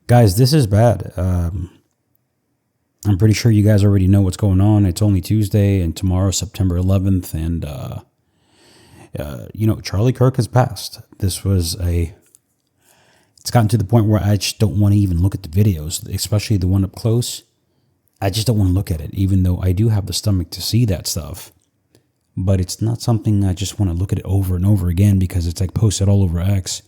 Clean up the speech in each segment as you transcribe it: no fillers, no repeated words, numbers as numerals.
Guys, this is bad. I'm pretty sure you guys already know what's going on. It's only Tuesday, and tomorrow, September 11th, and Charlie Kirk has passed. It's gotten to the point where I just don't want to even look at the videos, especially the one up close. I just don't want to look at it, even though I do have the stomach to see that stuff. But it's not something I just want to look at it over and over again because it's like posted all over X.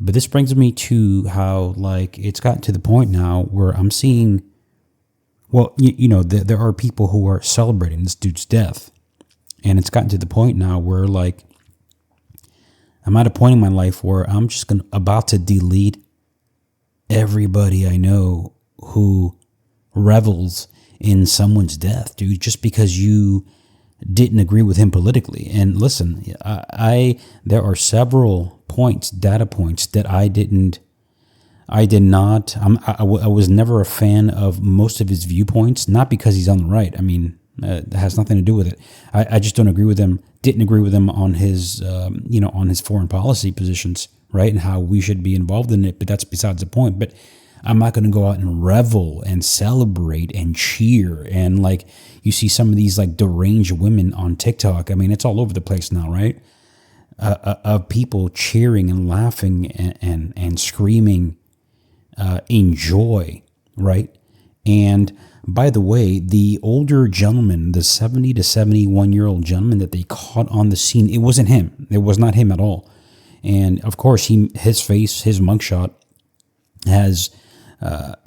But this brings me to how it's gotten to the point now where I'm seeing, there are people who are celebrating this dude's death. And it's gotten to the point now where I'm at a point in my life where I'm just about to delete everybody I know who revels in someone's death, dude, just because you didn't agree with him politically. And listen, there are several data points that I did not. I was never a fan of most of his viewpoints, not because he's on the right. I mean, it has nothing to do with it. I just don't agree with him. Didn't agree with him on his, on his foreign policy positions, right, and how we should be involved in it. But that's besides the point. But I'm not going to go out and revel and celebrate and cheer. And you see some of these deranged women on TikTok. I mean, it's all over the place now, right? Of people cheering and laughing and screaming in joy, right? And by the way, the older gentleman, the 70 to 71-year-old gentleman that they caught on the scene, it wasn't him. It was not him at all. And of course, his face, his mugshot has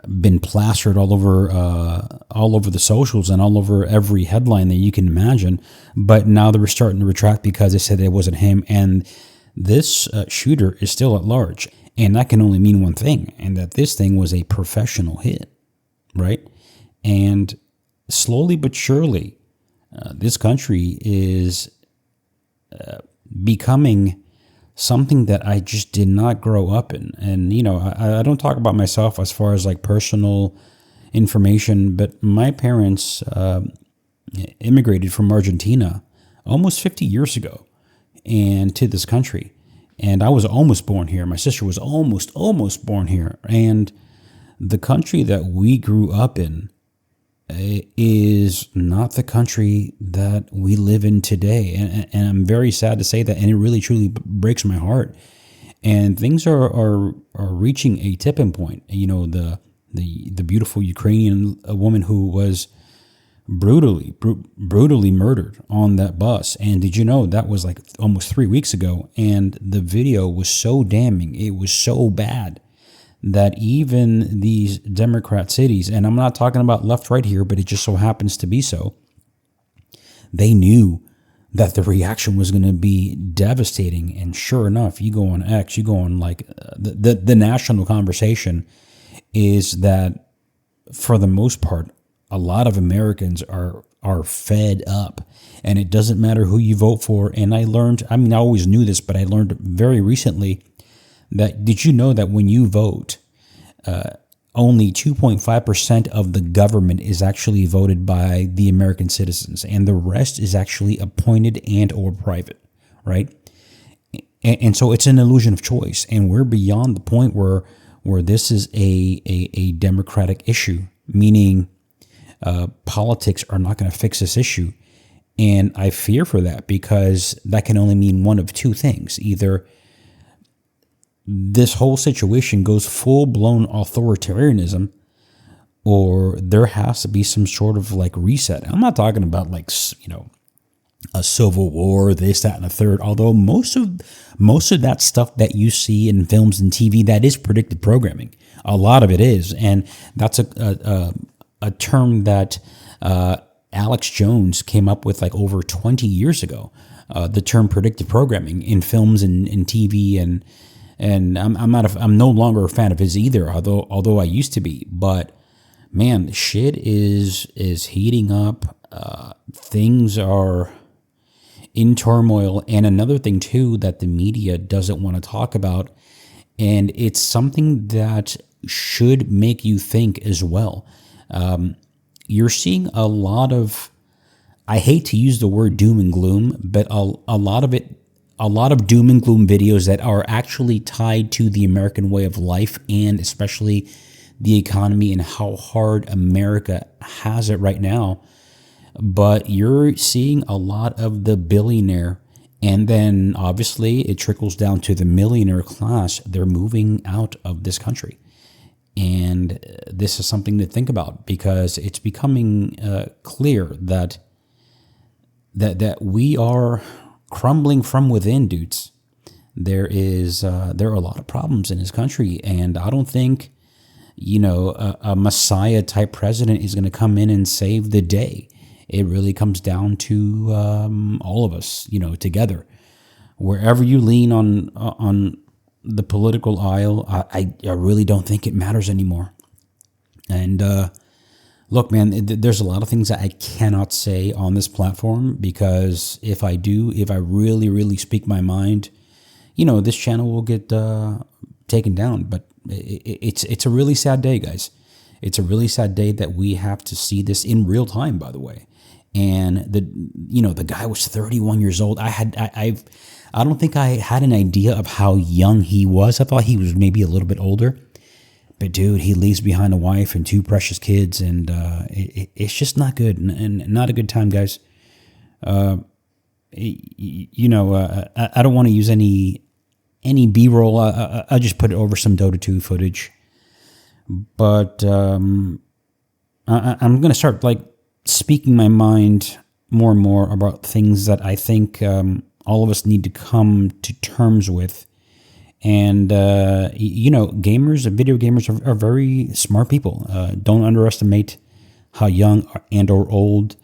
been plastered all over the socials and all over every headline that you can imagine. But now they're starting to retract because they said it wasn't him. And this shooter is still at large. And that can only mean one thing, and that this thing was a professional hit, right? And slowly but surely, this country is becoming something that I just did not grow up in. And, I don't talk about myself as far as personal information, but my parents immigrated from Argentina almost 50 years ago and to this country. And I was almost born here. My sister was almost born here. And the country that we grew up in is not the country that we live in today. And I'm very sad to say that, and it really truly breaks my heart. And things are reaching a tipping point. The beautiful Ukrainian woman who was brutally murdered on that bus. And did you know that was almost 3 weeks ago? And the video was so damning. It was so bad that even these Democrat cities, and I'm not talking about left, right here, but it just so happens to be so, they knew that the reaction was going to be devastating. And sure enough, you go on X, you go on the national conversation is that for the most part, a lot of Americans are fed up, and it doesn't matter who you vote for. And I always knew this, but I learned very recently that, did you know that when you vote, only 2.5% of the government is actually voted by the American citizens, and the rest is actually appointed and or private, right? And so it's an illusion of choice, and we're beyond the point where this is a democratic issue, meaning politics are not going to fix this issue. And I fear for that, because that can only mean one of two things. Either this whole situation goes full-blown authoritarianism, or there has to be some sort of reset. I'm not talking about a civil war, this, that, and the third. Although most of that stuff that you see in films and TV, that is predicted programming. A lot of it is, and that's a term that Alex Jones came up with over 20 years ago. The term predictive programming in films and TV, and I'm no longer a fan of his either. Although I used to be, but man, shit is heating up. Things are in turmoil, and another thing too that the media doesn't want to talk about, and it's something that should make you think as well. You're seeing a lot of, I hate to use the word doom and gloom, but a lot of it a lot of doom and gloom videos that are actually tied to the American way of life, and especially the economy and how hard America has it right now. But you're seeing a lot of the billionaire, and then obviously it trickles down to the millionaire class. They're moving out of this country. And this is something to think about, because it's becoming clear that we are crumbling from within, dudes. There are a lot of problems in this country, and I don't think a messiah type president is going to come in and save the day. It really comes down to all of us, together. Wherever you lean on the political aisle, I really don't think it matters anymore. And look, man, there's a lot of things that I cannot say on this platform, because if I really, really speak my mind, this channel will get taken down. But it's a really sad day, guys. It's a really sad day that we have to see this in real time, by the way. And the guy was 31 years old. I don't think I had an idea of how young he was. I thought he was maybe a little bit older. But dude, he leaves behind a wife and two precious kids, and it's just not good, and not a good time, guys. I don't want to use any B-roll. I'll just put it over some Dota 2 footage. But I'm gonna start speaking my mind more and more about things that I think all of us need to come to terms with. And, video gamers are very smart people. Don't underestimate how young and or old,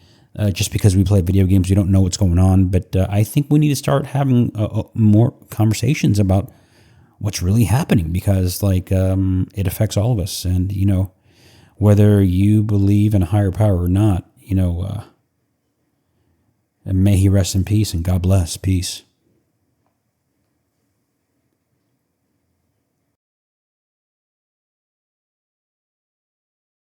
just because we play video games, we don't know what's going on. But I think we need to start having more conversations about what's really happening, because it affects all of us. And, whether you believe in a higher power or not, and may he rest in peace, and God bless. Peace.